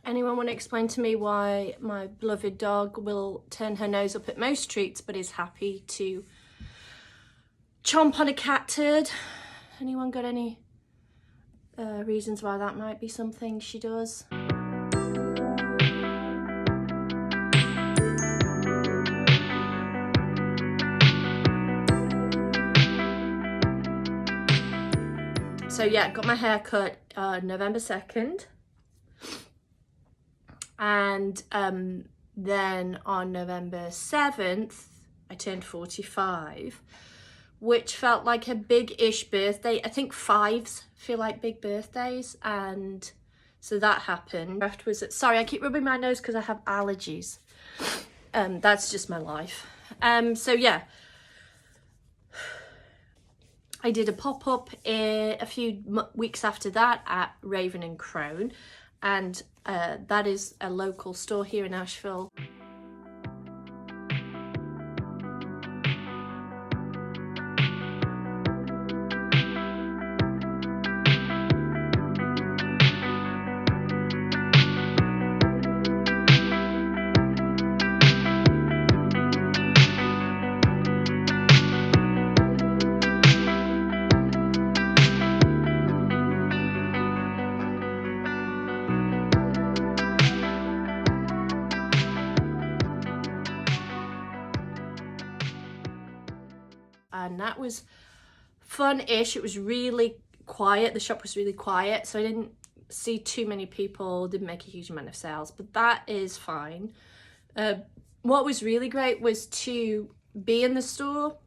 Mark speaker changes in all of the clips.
Speaker 1: Anyone want to explain to me why my beloved dog will turn her nose up at most treats but is happy to chomp on a cat turd? Anyone got any reasons why that might be something she does? So yeah, got my hair cut November 2nd. And then on November 7th, I turned 45, which felt like a big-ish birthday. I think 5s feel like big birthdays. And so that happened. Afterwards, sorry, I keep rubbing my nose because I have allergies. That's just my life. So yeah. I did a pop-up a few weeks after that at Raven and Crone, and that is a local store here in Asheville. And that was fun-ish. It was really quiet. The shop was really quiet, so I didn't see too many people, didn't make a huge amount of sales, but that is fine. What was really great was to be in the store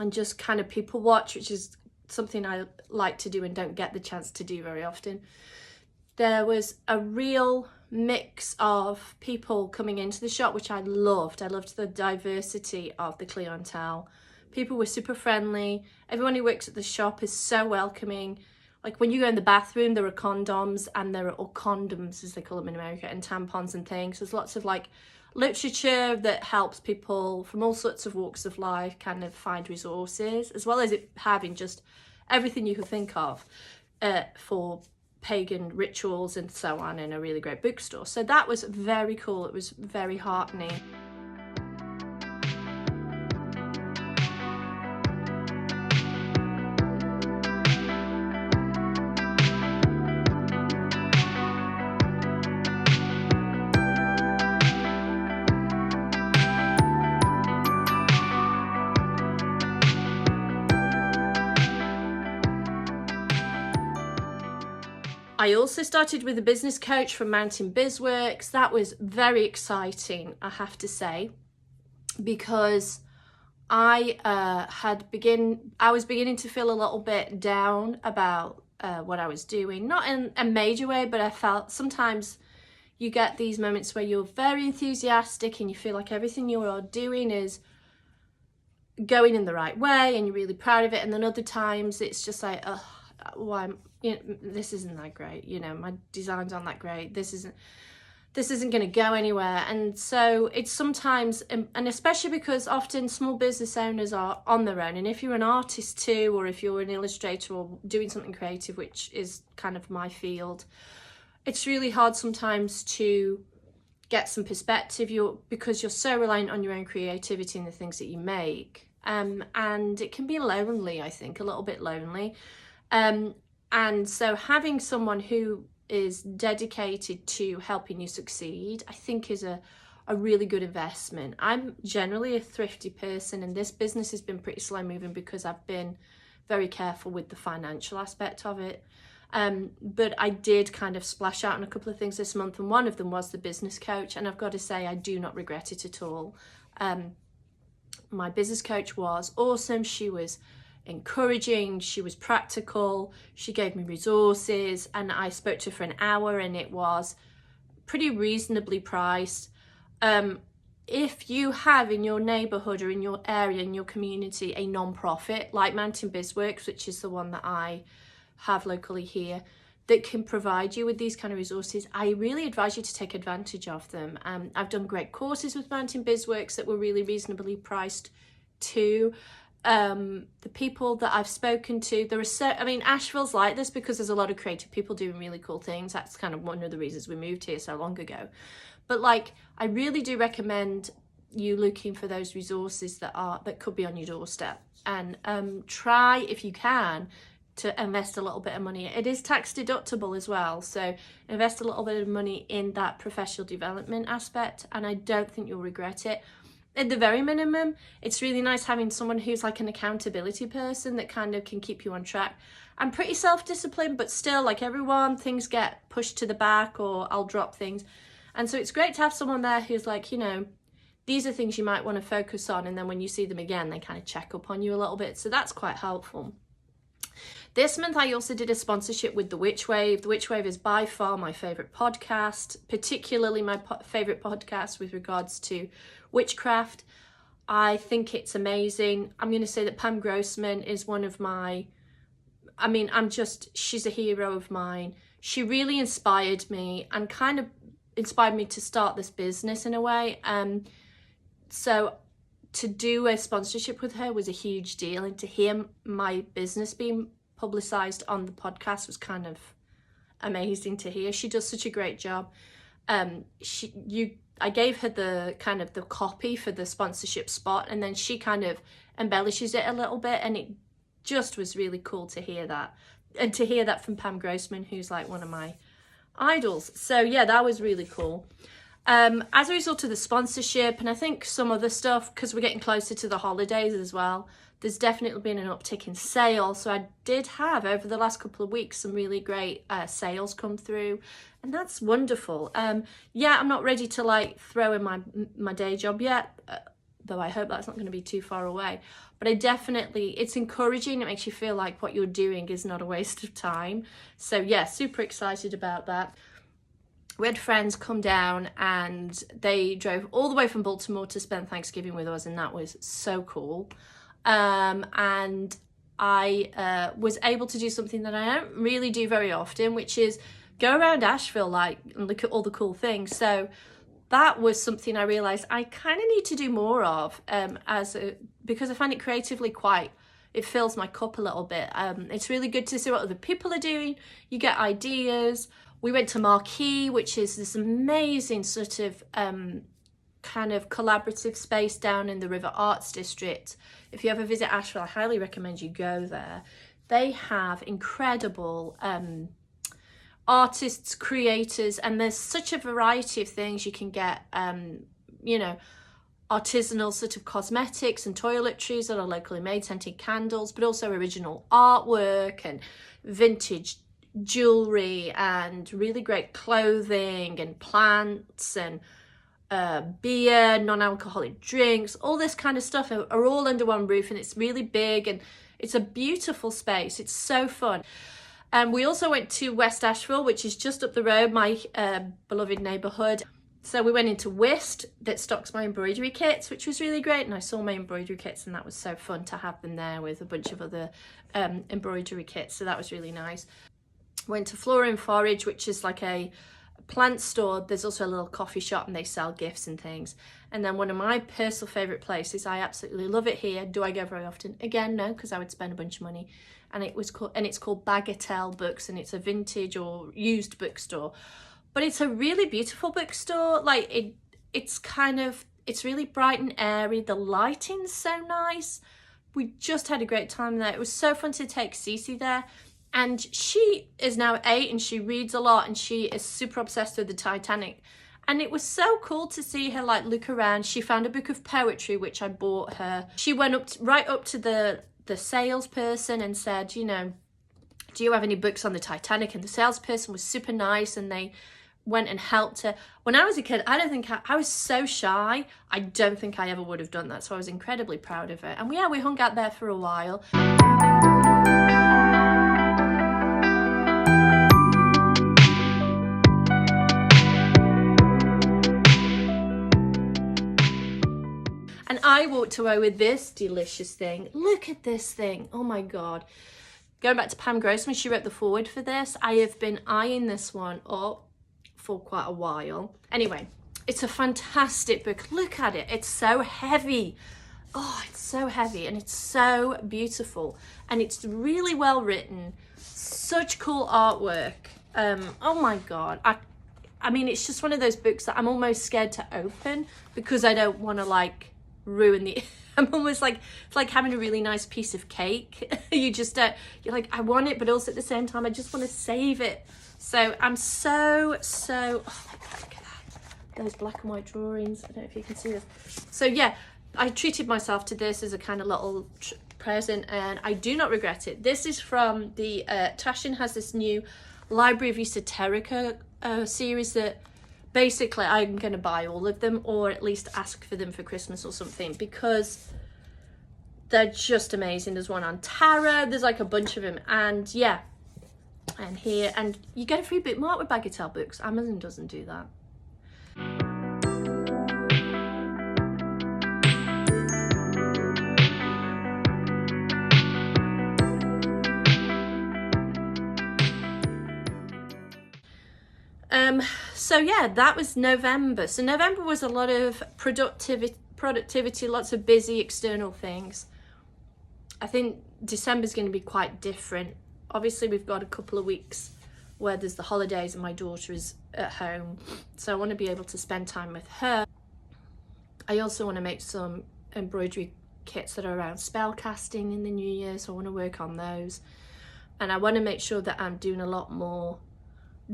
Speaker 1: and just kind of people watch, which is something I like to do and don't get the chance to do very often. There was a real mix of people coming into the shop, which I loved. I loved the diversity of the clientele. People were super friendly. Everyone who works at the shop is so welcoming. Like when you go in the bathroom, there are condoms, and there are, or condoms as they call them in America, and tampons and things. There's lots of like literature that helps people from all sorts of walks of life kind of find resources, as well as it having just everything you could think of for pagan rituals and so on, in a really great bookstore. So that was very cool. It was very heartening. I also started with a business coach from Mountain Bizworks. That was very exciting, I have to say, because I was beginning to feel a little bit down about what I was doing. Not in a major way, but I felt sometimes you get these moments where you're very enthusiastic and you feel like everything you're doing is going in the right way and you're really proud of it. And then other times it's just like, why? You know, this isn't that great, you know, my designs aren't that great, this isn't going to go anywhere. And so it's sometimes, and especially because often small business owners are on their own, and if you're an artist too, or if you're an illustrator or doing something creative, which is kind of my field, it's really hard sometimes to get some perspective, because you're so reliant on your own creativity and the things that you make, and it can be lonely, I think, a little bit lonely. And so having someone who is dedicated to helping you succeed, I think is a really good investment. I'm generally a thrifty person, and this business has been pretty slow moving because I've been very careful with the financial aspect of it. But I did kind of splash out on a couple of things this month, and one of them was the business coach, and I've got to say I do not regret it at all. My business coach was awesome. She was encouraging, she was practical, she gave me resources, and I spoke to her for an hour, and it was pretty reasonably priced. If you have in your neighborhood or in your area, in your community, a non-profit like Mountain Bizworks, which is the one that I have locally here, that can provide you with these kind of resources, I really advise you to take advantage of them. I've done great courses with Mountain Bizworks that were really reasonably priced too. the people that I've spoken to, there are I mean, Asheville's like this because there's a lot of creative people doing really cool things. That's kind of one of the reasons we moved here so long ago. But like, I really do recommend you looking for those resources that could be on your doorstep, and try, if you can, to invest a little bit of money. It is tax deductible as well, so invest a little bit of money in that professional development aspect, and I don't think you'll regret it. At the very minimum, it's really nice having someone who's like an accountability person that kind of can keep you on track. I'm pretty self-disciplined, but still, like everyone, things get pushed to the back or I'll drop things. And so it's great to have someone there who's like, you know, these are things you might want to focus on, and then when you see them again, they kind of check up on you a little bit. So that's quite helpful. This month, I also did a sponsorship with The Witch Wave. The Witch Wave is by far my favourite podcast, particularly my favourite podcast with regards to witchcraft. I think it's amazing. I'm going to say that Pam Grossman is one of my, she's a hero of mine. She really inspired me and kind of inspired me to start this business in a way. So to do a sponsorship with her was a huge deal, and to hear my business being publicized on the podcast was kind of amazing to hear. She does such a great job. I gave her the kind of the copy for the sponsorship spot, and then she kind of embellishes it a little bit, and it just was really cool to hear that, and to hear that from Pam Grossman, who's like one of my idols. So yeah, that was really cool. As a result of the sponsorship, and I think some other stuff, because we're getting closer to the holidays as well, there's definitely been an uptick in sales. So I did have, over the last couple of weeks, some really great sales come through, and that's wonderful. Yeah, I'm not ready to like throw in my day job yet, though I hope that's not going to be too far away. But it's encouraging. It makes you feel like what you're doing is not a waste of time. So yeah, super excited about that. We had friends come down and they drove all the way from Baltimore to spend Thanksgiving with us, and that was so cool. And I was able to do something that I don't really do very often, which is go around Asheville and look at all the cool things. So that was something I realised I kind of need to do more of, because I find it creatively it fills my cup a little bit. It's really good to see what other people are doing. You get ideas. We went to Marquee, which is this amazing sort of kind of collaborative space down in the River Arts District. If you ever visit Asheville, I highly recommend you go there. They have incredible artists, creators, and there's such a variety of things you can get, artisanal sort of cosmetics and toiletries that are locally made, scented candles, but also original artwork and vintage jewelry and really great clothing and plants and beer, non-alcoholic drinks, all this kind of stuff are all under one roof, and it's really big and it's a beautiful space. It's so fun. And we also went to West Asheville, which is just up the road, my beloved neighbourhood. So we went into Whist, that stocks my embroidery kits, which was really great, and I saw my embroidery kits, and that was so fun to have them there with a bunch of other embroidery kits, so that was really nice. Went to Flora and Forage, which is like a plant store. There's also a little coffee shop, and they sell gifts and things. And then one of my personal favourite places, I absolutely love it here. Do I go very often? Again, no, because I would spend a bunch of money. And it's called Bagatelle Books, and it's a vintage or used bookstore. But it's a really beautiful bookstore. Like it's really bright and airy. The lighting's so nice. We just had a great time there. It was so fun to take Cece there. And she is now 8 and she reads a lot, and she is super obsessed with the Titanic. And it was so cool to see her like look around. She found a book of poetry, which I bought her. She went right up to the salesperson and said, do you have any books on the Titanic? And the salesperson was super nice, and they went and helped her. When I was a kid, I was so shy. I don't think I ever would have done that. So I was incredibly proud of her. And we hung out there for a while. And I walked away with this delicious thing. Look at this thing. Oh my God. Going back to Pam Grossman, she wrote the foreword for this. I have been eyeing this one up for quite a while. Anyway, it's a fantastic book. Look at it. It's so heavy. oh, it's so heavy and it's so beautiful and it's really well written, such cool artwork. Oh my god, I mean, it's just one of those books that I'm almost scared to open because I don't want to like ruin the I'm almost like, it's like having a really nice piece of cake. You just you're like, I want it, but also at the same time I just want to save it. So I'm so oh my god, look at that, those black and white drawings. I don't know if you can see this. So yeah, I treated myself to this as a kind of little present and I do not regret it. This is from the Tashin has this new Library of Esoterica series that basically I'm going to buy all of them, or at least ask for them for Christmas or something, because they're just amazing. There's one on tarot, there's like a bunch of them, and yeah, and here, and you get a free bookmark with Bagatelle books. Amazon doesn't do that. So yeah, that was November. So November was a lot of productivity, lots of busy external things. I think December's going to be quite different. Obviously, we've got a couple of weeks where there's the holidays and my daughter is at home, so I want to be able to spend time with her. I also want to make some embroidery kits that are around spell casting in the new year, so I want to work on those. And I want to make sure that I'm doing a lot more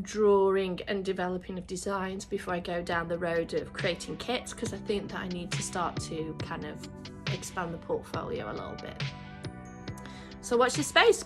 Speaker 1: drawing and developing of designs before I go down the road of creating kits, because I think that I need to start to kind of expand the portfolio a little bit. So watch this space.